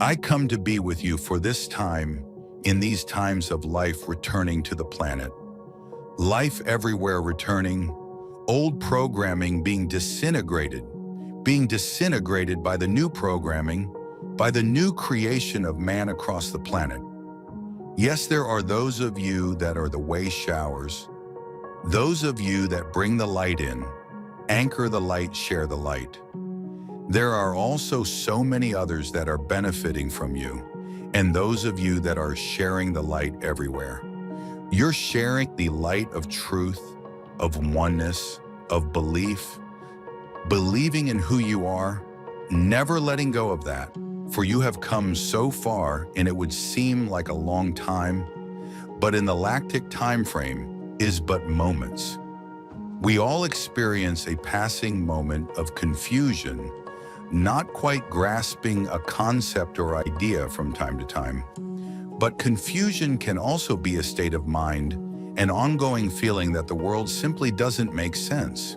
I come to be with you for this time, in these times of life returning to the planet. Life everywhere returning, old programming being disintegrated by the new programming, by the new creation of man across the planet. Yes, there are those of you that are the way showers, those of you that bring the light in, anchor the light, share the light. There are also so many others that are benefiting from you, and those of you that are sharing the light everywhere. You're sharing the light of truth, of oneness, of belief, believing in who you are, never letting go of that, for you have come so far and it would seem like a long time, but in the lactic time frame is but moments. We all experience a passing moment of confusion, not quite grasping a concept or idea from time to time. But confusion can also be a state of mind, an ongoing feeling that the world simply doesn't make sense.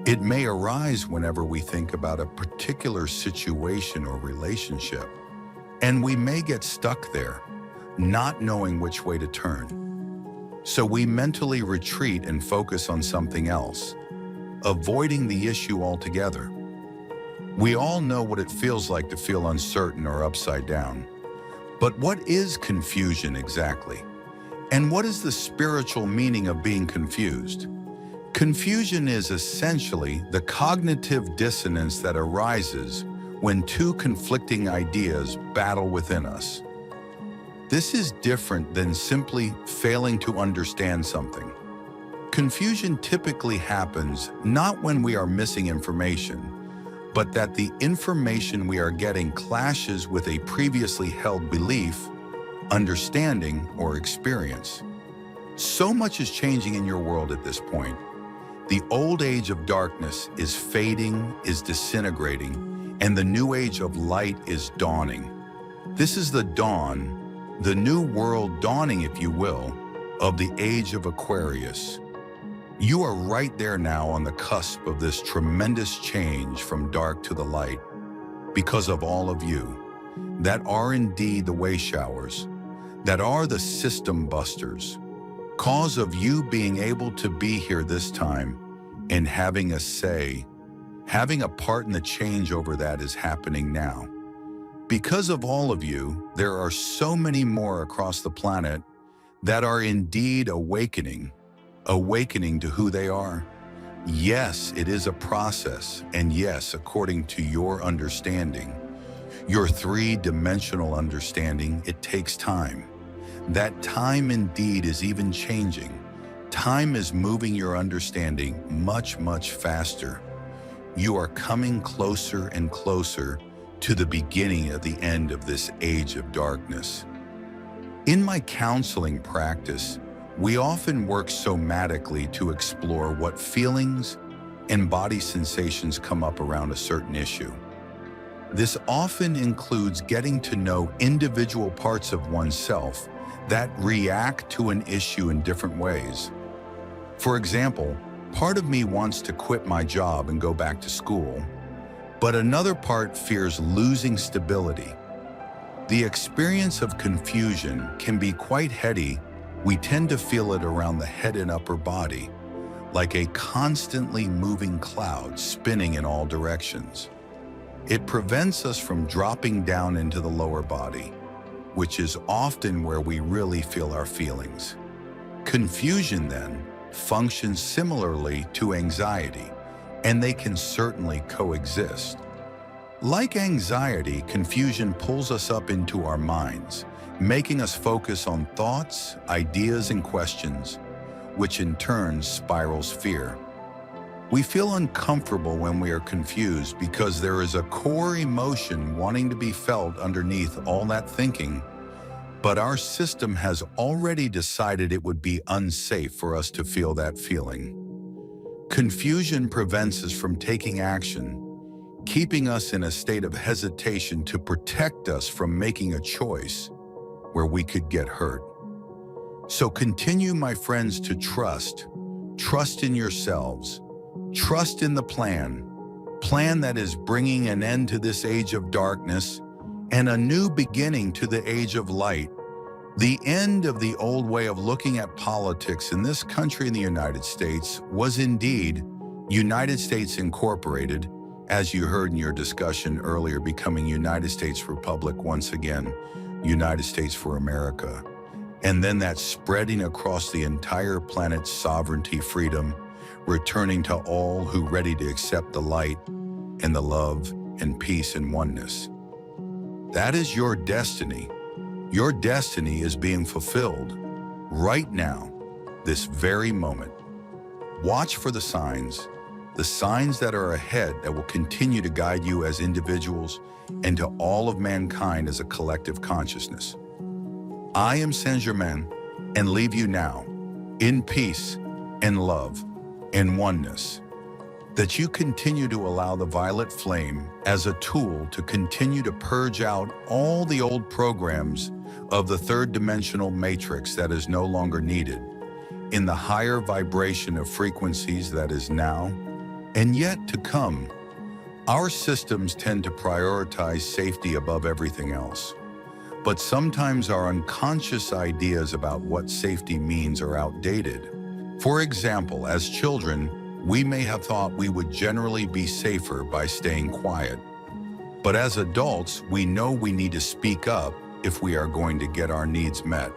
It may arise whenever we think about a particular situation or relationship, and we may get stuck there, not knowing which way to turn. So we mentally retreat and focus on something else, avoiding the issue altogether. We all know what it feels like to feel uncertain or upside down. But what is confusion exactly? And what is the spiritual meaning of being confused? Confusion is essentially the cognitive dissonance that arises when two conflicting ideas battle within us. This is different than simply failing to understand something. Confusion typically happens not when we are missing information, but that the information we are getting clashes with a previously held belief, understanding, or experience. So much is changing in your world at this point. The old age of darkness is fading, is disintegrating, and the new age of light is dawning. This is the dawn, the new world dawning, if you will, of the age of Aquarius. You are right there now on the cusp of this tremendous change from dark to the light because of all of you that are indeed the way showers, that are the system busters, cause of you being able to be here this time and having a say, having a part in the changeover that is happening now. Because of all of you, there are so many more across the planet that are indeed awakening to who they are. Yes, it is a process, and yes, according to your understanding, your three-dimensional understanding, it takes time. That time indeed is even changing. Time is moving your understanding much, much faster. You are coming closer and closer to the beginning of the end of this age of darkness. In my counseling practice, we often work somatically to explore what feelings and body sensations come up around a certain issue. This often includes getting to know individual parts of oneself that react to an issue in different ways. For example, part of me wants to quit my job and go back to school, but another part fears losing stability. The experience of confusion can be quite heady. We tend to feel it around the head and upper body, like a constantly moving cloud spinning in all directions. It prevents us from dropping down into the lower body, which is often where we really feel our feelings. Confusion, then, functions similarly to anxiety, and they can certainly coexist. Like anxiety, confusion pulls us up into our minds, making us focus on thoughts, ideas, and questions, which in turn spirals fear. We feel uncomfortable when we are confused because there is a core emotion wanting to be felt underneath all that thinking, but our system has already decided it would be unsafe for us to feel that feeling. Confusion prevents us from taking action, keeping us in a state of hesitation to protect us from making a choice where we could get hurt. So continue, my friends, to trust in yourselves, trust in the plan that is bringing an end to this age of darkness and a new beginning to the age of light. The end of the old way of looking at politics in this country, in the United States, was indeed United States Incorporated, as you heard in your discussion earlier, becoming United States Republic once again, United States for America. And then that spreading across the entire planet's sovereignty, freedom, returning to all who ready to accept the light and the love and peace and oneness. That is your destiny. Your destiny is being fulfilled right now, this very moment. Watch for the signs that are ahead that will continue to guide you as individuals and to all of mankind as a collective consciousness. I am Saint-Germain and leave you now in peace and love and oneness, that you continue to allow the violet flame as a tool to continue to purge out all the old programs of the third dimensional matrix that is no longer needed in the higher vibration of frequencies that is now and yet to come. Our systems tend to prioritize safety above everything else, but sometimes our unconscious ideas about what safety means are outdated. For example, as children, we may have thought we would generally be safer by staying quiet. But as adults, we know we need to speak up if we are going to get our needs met.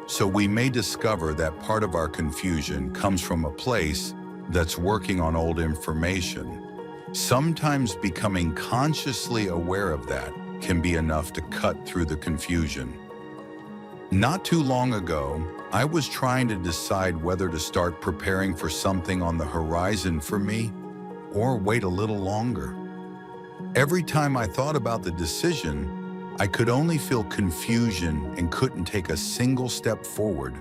So we may discover that part of our confusion comes from a place that's working on old information. Sometimes becoming consciously aware of that can be enough to cut through the confusion. Not too long ago, I was trying to decide whether to start preparing for something on the horizon for me or wait a little longer. Every time I thought about the decision, I could only feel confusion and couldn't take a single step forward.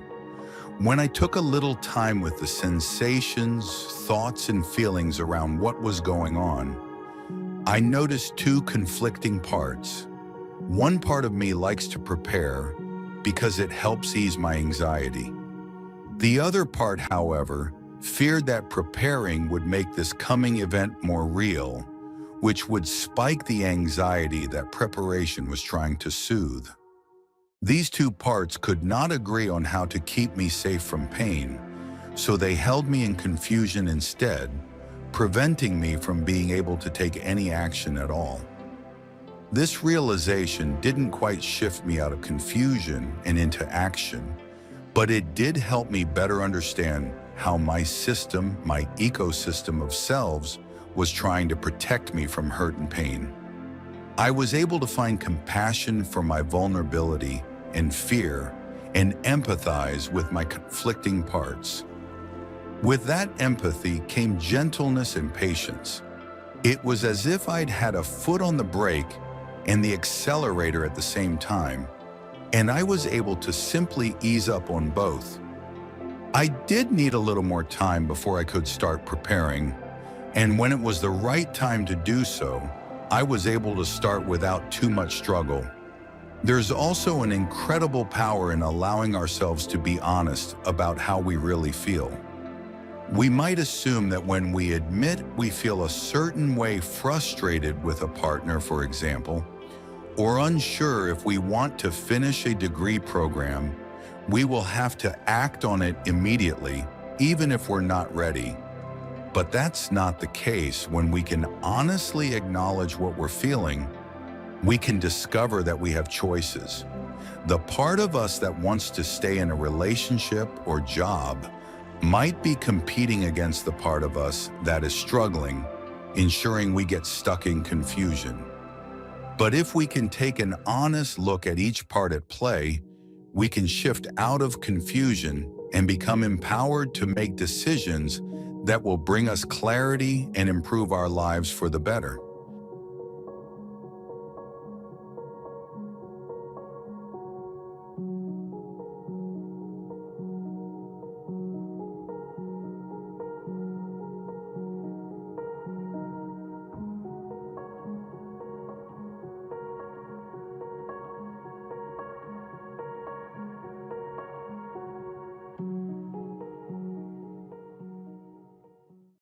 When I took a little time with the sensations, thoughts, and feelings around what was going on, I noticed two conflicting parts. One part of me likes to prepare because it helps ease my anxiety. The other part, however, feared that preparing would make this coming event more real, which would spike the anxiety that preparation was trying to soothe. These two parts could not agree on how to keep me safe from pain, so they held me in confusion instead, preventing me from being able to take any action at all. This realization didn't quite shift me out of confusion and into action, but it did help me better understand how my system, my ecosystem of selves, was trying to protect me from hurt and pain. I was able to find compassion for my vulnerability and fear and empathize with my conflicting parts. With that empathy came gentleness and patience. It was as if I'd had a foot on the brake and the accelerator at the same time, and I was able to simply ease up on both. I did need a little more time before I could start preparing, and when it was the right time to do so, I was able to start without too much struggle. There's also an incredible power in allowing ourselves to be honest about how we really feel. We might assume that when we admit we feel a certain way, frustrated with a partner, for example, or unsure if we want to finish a degree program, we will have to act on it immediately, even if we're not ready. But that's not the case. When we can honestly acknowledge what we're feeling, we can discover that we have choices. The part of us that wants to stay in a relationship or job might be competing against the part of us that is struggling, ensuring we get stuck in confusion. But if we can take an honest look at each part at play, we can shift out of confusion and become empowered to make decisions that will bring us clarity and improve our lives for the better.